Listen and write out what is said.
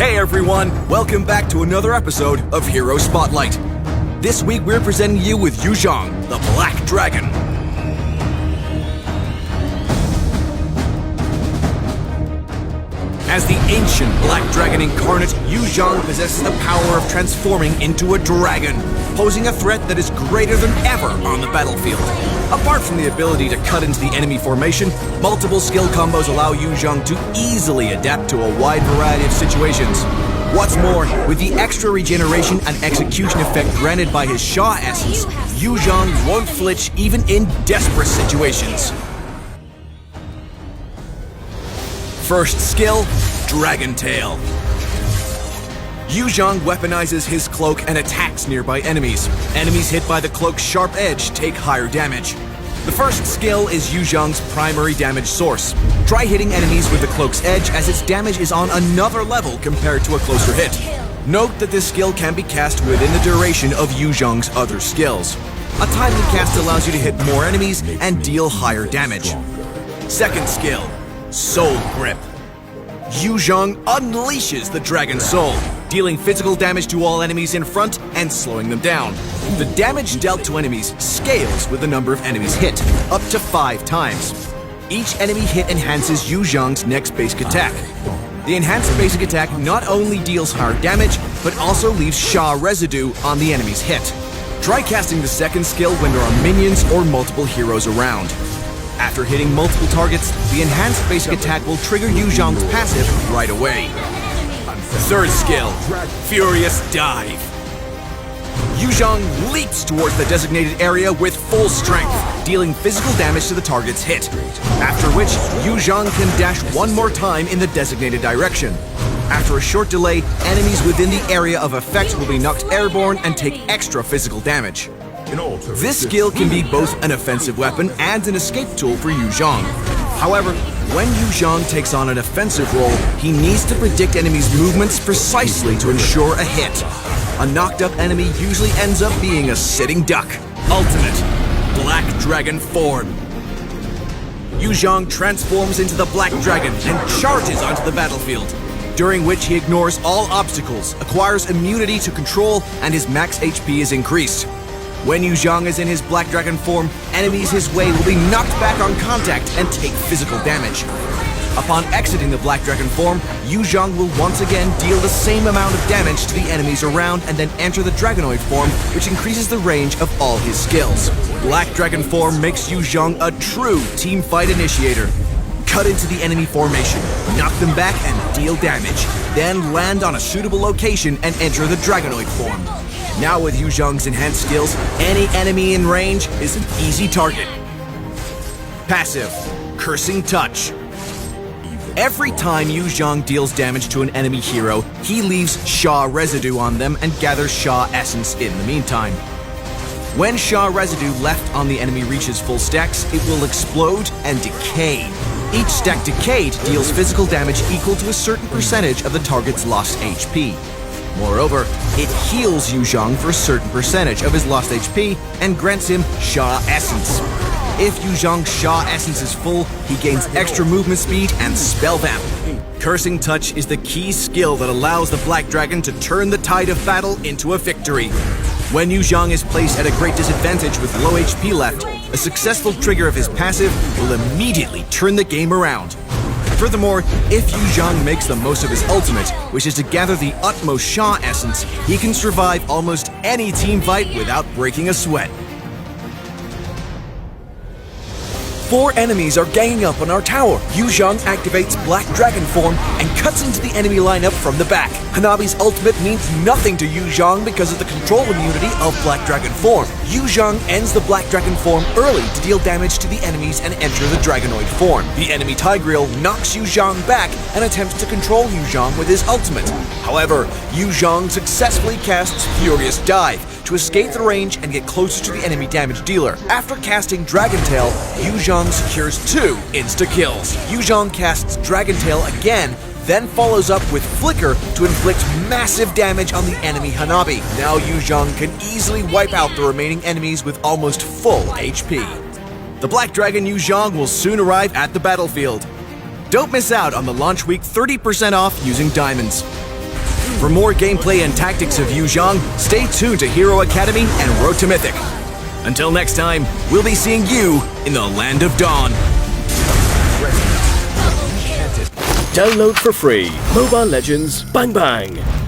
Hey everyone, welcome back to another episode of Hero Spotlight. This week we're presenting you with Yu Zhong, the Black Dragon. As the ancient Black Dragon incarnate, Yu Zhong possesses the power of transforming into a dragon, posing a threat that is greater than ever on the battlefield. Apart from the ability to cut into the enemy formation, multiple skill combos allow Yu Zhong to easily adapt to a wide variety of situations. What's more, with the extra regeneration and execution effect granted by his Sha essence, Yu Zhong won't flinch even in desperate situations. First skill, Dragon Tail. Yu Zhong weaponizes his cloak and attacks nearby enemies. Enemies hit by the cloak's sharp edge take higher damage. The first skill is Yu Zhong's primary damage source. Try hitting enemies with the cloak's edge as its damage is on another level compared to a closer hit. Note that this skill can be cast within the duration of Yu Zhong's other skills. A timely cast allows you to hit more enemies and deal higher damage. Second skill, Soul Grip. Yu Zhong unleashes the Dragon Soul, dealing physical damage to all enemies in front and slowing them down. The damage dealt to enemies scales with the number of enemies hit, up to 5 times. Each enemy hit enhances Yu Zhong's next basic attack. The enhanced basic attack not only deals higher damage, but also leaves Sha residue on the enemy's hit. Try casting the second skill when there are minions or multiple heroes around. After hitting multiple targets, the enhanced basic attack will trigger Yu Zhong's passive right away. Third skill, Furious Dive. Yu Zhong leaps towards the designated area with full strength, dealing physical damage to the target's hit. After which, Yu Zhong can dash one more time in the designated direction. After a short delay, enemies within the area of effect will be knocked airborne and take extra physical damage. This skill can be both an offensive weapon and an escape tool for Yu Zhong. However, when Yu Zhong takes on an offensive role, he needs to predict enemies' movements precisely to ensure a hit. A knocked-up enemy usually ends up being a sitting duck. Ultimate, Black Dragon Form. Yu Zhong transforms into the Black Dragon and charges onto the battlefield, during which he ignores all obstacles, acquires immunity to control, and his max HP is increased. When Yu Zhong is in his Black Dragon form, enemies his way will be knocked back on contact and take physical damage. Upon exiting the Black Dragon form, Yu Zhong will once again deal the same amount of damage to the enemies around and then enter the Dragonoid form, which increases the range of all his skills. Black Dragon form makes Yu Zhong a true teamfight initiator. Cut into the enemy formation, knock them back and deal damage, then land on a suitable location and enter the Dragonoid form. Now with Yu Zhong's enhanced skills, any enemy in range is an easy target. Passive, Cursing Touch. Every time Yu Zhong deals damage to an enemy hero, he leaves Sha residue on them and gathers Sha essence in the meantime. When Sha residue left on the enemy reaches full stacks, it will explode and decay. Each stack decayed deals physical damage equal to a certain percentage of the target's lost HP. Moreover, it heals Yu Zhong for a certain percentage of his lost HP and grants him Sha Essence. If Yu Zhong's Sha Essence is full, he gains extra movement speed and Spell Vamp. Cursing Touch is the key skill that allows the Black Dragon to turn the tide of battle into a victory. When Yu Zhong is placed at a great disadvantage with low HP left, a successful trigger of his passive will immediately turn the game around. Furthermore, if Yu Zhong makes the most of his ultimate, which is to gather the utmost Sha essence, he can survive almost any team fight without breaking a sweat. 4 enemies are ganging up on our tower. Yu Zhong activates Black Dragon form and cuts into the enemy lineup from the back. Hanabi's ultimate means nothing to Yu Zhong because of the control immunity of Black Dragon form. Yu Zhong ends the Black Dragon form early to deal damage to the enemies and enter the Dragonoid form. The enemy Tigreal knocks Yu Zhong back and attempts to control Yu Zhong with his ultimate. However, Yu Zhong successfully casts Furious Dive to escape the range and get closer to the enemy damage dealer. After casting Dragon Tail, Yu Zhong secures 2 insta-kills. Yu Zhong casts Dragon Tail again, then follows up with Flicker to inflict massive damage on the enemy Hanabi. Now Yu Zhong can easily wipe out the remaining enemies with almost full HP. The Black Dragon Yu Zhong will soon arrive at the battlefield. Don't miss out on the launch week 30% off using diamonds. For more gameplay and tactics of Yu Zhong, stay tuned to Hero Academy and Road to Mythic. Until next time, we'll be seeing you in the Land of Dawn. Download for free Mobile Legends Bang Bang.